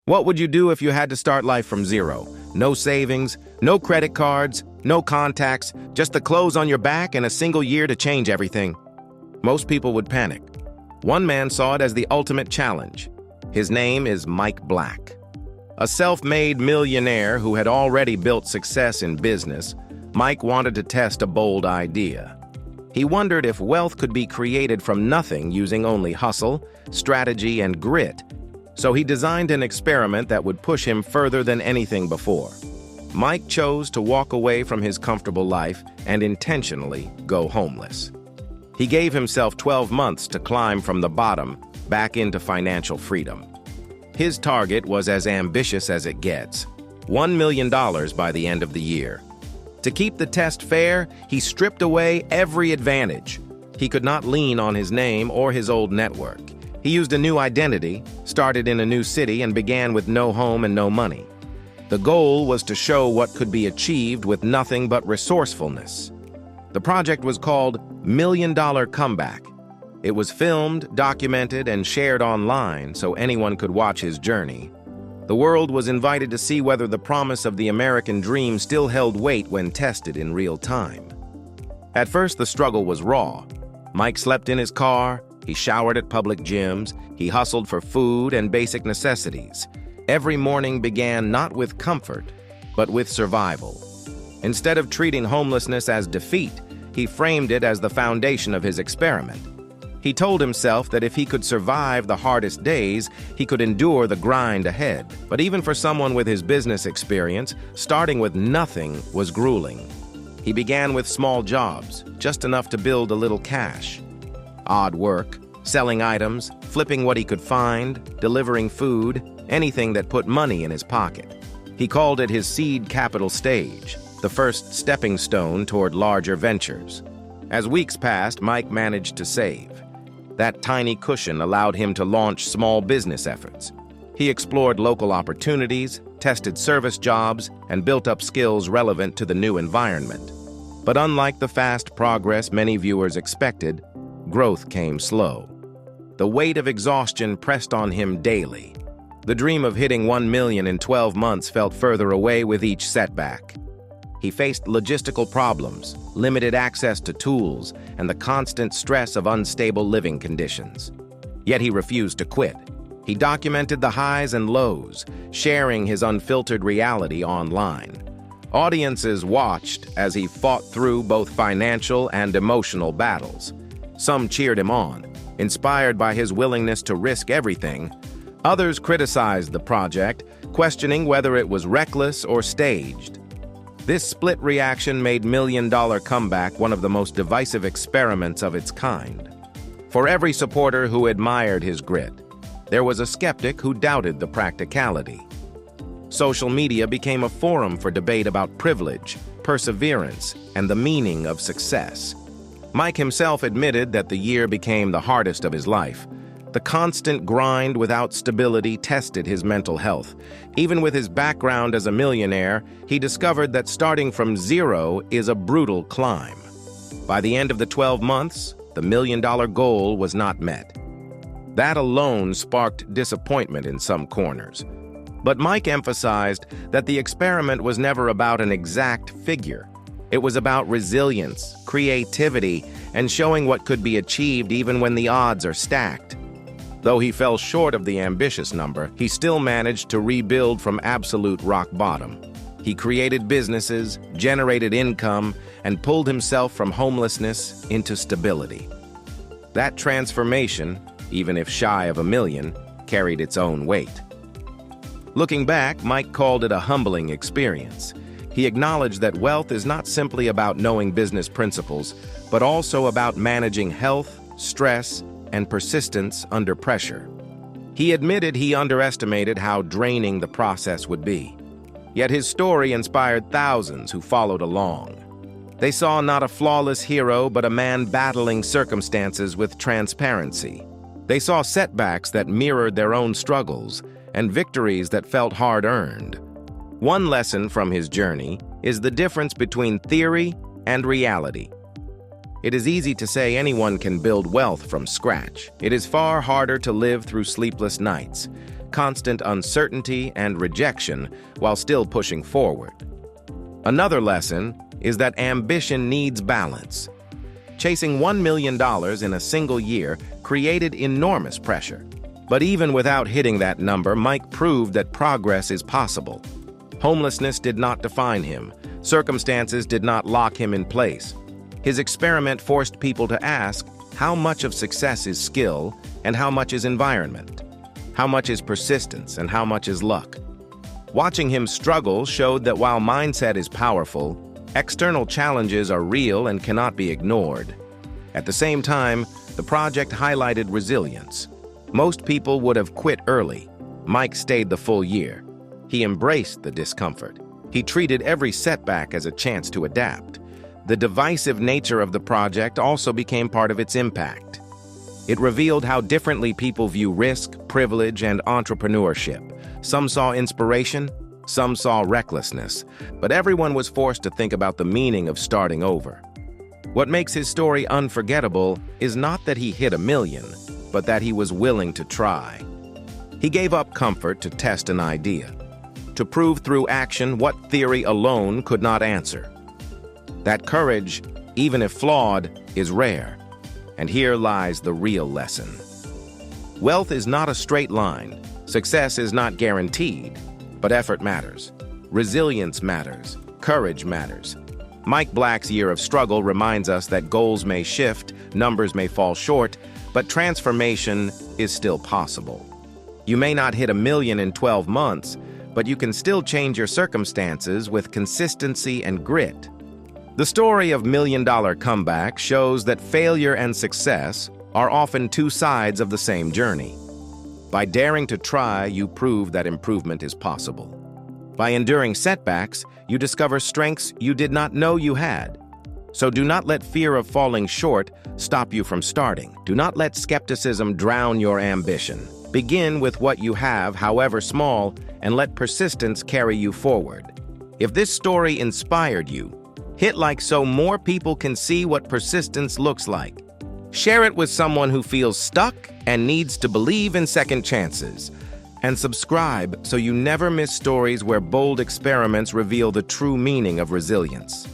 What would you do if you had to start life from zero? No savings, no credit cards, no contacts, just the clothes on your back and a single year to change everything. Most people would panic. One man saw it as the ultimate challenge. His name is Mike Black. A self-made millionaire who had already built success in business, Mike wanted to test a bold idea. He wondered if wealth could be created from nothing using only hustle, strategy, and grit. So he designed an experiment that would push him further than anything before. Mike chose to walk away from his comfortable life and intentionally go homeless. He gave himself 12 months to climb from the bottom back into financial freedom. His target was as ambitious as it gets, $1 million by the end of the year. To keep the test fair, he stripped away every advantage. He could not lean on his name or his old network. He used a new identity, started in a new city, and began with no home and no money. The goal was to show what could be achieved with nothing but resourcefulness. The project was called $1 Million Comeback. It was filmed, documented, and shared online so anyone could watch his journey. The world was invited to see whether the promise of the American dream still held weight when tested in real time. At first, the struggle was raw. Mike slept in his car, he showered at public gyms, he hustled for food and basic necessities. Every morning began not with comfort, but with survival. Instead of treating homelessness as defeat, he framed it as the foundation of his experiment. He told himself that if he could survive the hardest days, he could endure the grind ahead. But even for someone with his business experience, starting with nothing was grueling. He began with small jobs, just enough to build a little cash. Odd work, selling items, flipping what he could find, delivering food, anything that put money in his pocket. He called it his seed capital stage, the first stepping stone toward larger ventures. As weeks passed, Mike managed to save. That tiny cushion allowed him to launch small business efforts. He explored local opportunities, tested service jobs, and built up skills relevant to the new environment. But unlike the fast progress many viewers expected, growth came slow. The weight of exhaustion pressed on him daily. The dream of hitting 1 million in 12 months felt further away with each setback. He faced logistical problems, limited access to tools, and the constant stress of unstable living conditions. Yet he refused to quit. He documented the highs and lows, sharing his unfiltered reality online. Audiences watched as he fought through both financial and emotional battles. Some cheered him on, inspired by his willingness to risk everything. Others criticized the project, questioning whether it was reckless or staged. This split reaction made $1 Million Comeback one of the most divisive experiments of its kind. For every supporter who admired his grit, there was a skeptic who doubted the practicality. Social media became a forum for debate about privilege, perseverance, and the meaning of success. Mike himself admitted that the year became the hardest of his life. The constant grind without stability tested his mental health. Even with his background as a millionaire, he discovered that starting from zero is a brutal climb. By the end of the 12 months, the $1 million goal was not met. That alone sparked disappointment in some corners. But Mike emphasized that the experiment was never about an exact figure. It was about resilience, creativity, and showing what could be achieved even when the odds are stacked. Though he fell short of the ambitious number, he still managed to rebuild from absolute rock bottom. He created businesses, generated income, and pulled himself from homelessness into stability. That transformation, even if shy of $1 million, carried its own weight. Looking back, Mike called it a humbling experience. He acknowledged that wealth is not simply about knowing business principles, but also about managing health, stress, and persistence under pressure. He admitted he underestimated how draining the process would be. Yet his story inspired thousands who followed along. They saw not a flawless hero, but a man battling circumstances with transparency. They saw setbacks that mirrored their own struggles and victories that felt hard-earned. One lesson from his journey is the difference between theory and reality. It is easy to say anyone can build wealth from scratch. It is far harder to live through sleepless nights, constant uncertainty and rejection while still pushing forward. Another lesson is that ambition needs balance. Chasing $1 million in a single year created enormous pressure. But even without hitting that number, Mike proved that progress is possible. Homelessness did not define him. Circumstances did not lock him in place. His experiment forced people to ask, how much of success is skill and how much is environment? How much is persistence and how much is luck? Watching him struggle showed that while mindset is powerful, external challenges are real and cannot be ignored. At the same time, the project highlighted resilience. Most people would have quit early. Mike stayed the full year. He embraced the discomfort. He treated every setback as a chance to adapt. The divisive nature of the project also became part of its impact. It revealed how differently people view risk, privilege, and entrepreneurship. Some saw inspiration, some saw recklessness, but everyone was forced to think about the meaning of starting over. What makes his story unforgettable is not that he hit $1 million, but that he was willing to try. He gave up comfort to test an idea, to prove through action what theory alone could not answer. That courage, even if flawed, is rare. And here lies the real lesson. Wealth is not a straight line. Success is not guaranteed, but effort matters. Resilience matters. Courage matters. Mike Black's year of struggle reminds us that goals may shift, numbers may fall short, but transformation is still possible. You may not hit $1 million in 12 months, but you can still change your circumstances with consistency and grit. The story of $1 Million Comeback shows that failure and success are often two sides of the same journey. By daring to try, you prove that improvement is possible. By enduring setbacks, you discover strengths you did not know you had. So do not let fear of falling short stop you from starting. Do not let skepticism drown your ambition. Begin with what you have, however small, and let persistence carry you forward. If this story inspired you, hit like so more people can see what persistence looks like. Share it with someone who feels stuck and needs to believe in second chances. And subscribe so you never miss stories where bold experiments reveal the true meaning of resilience.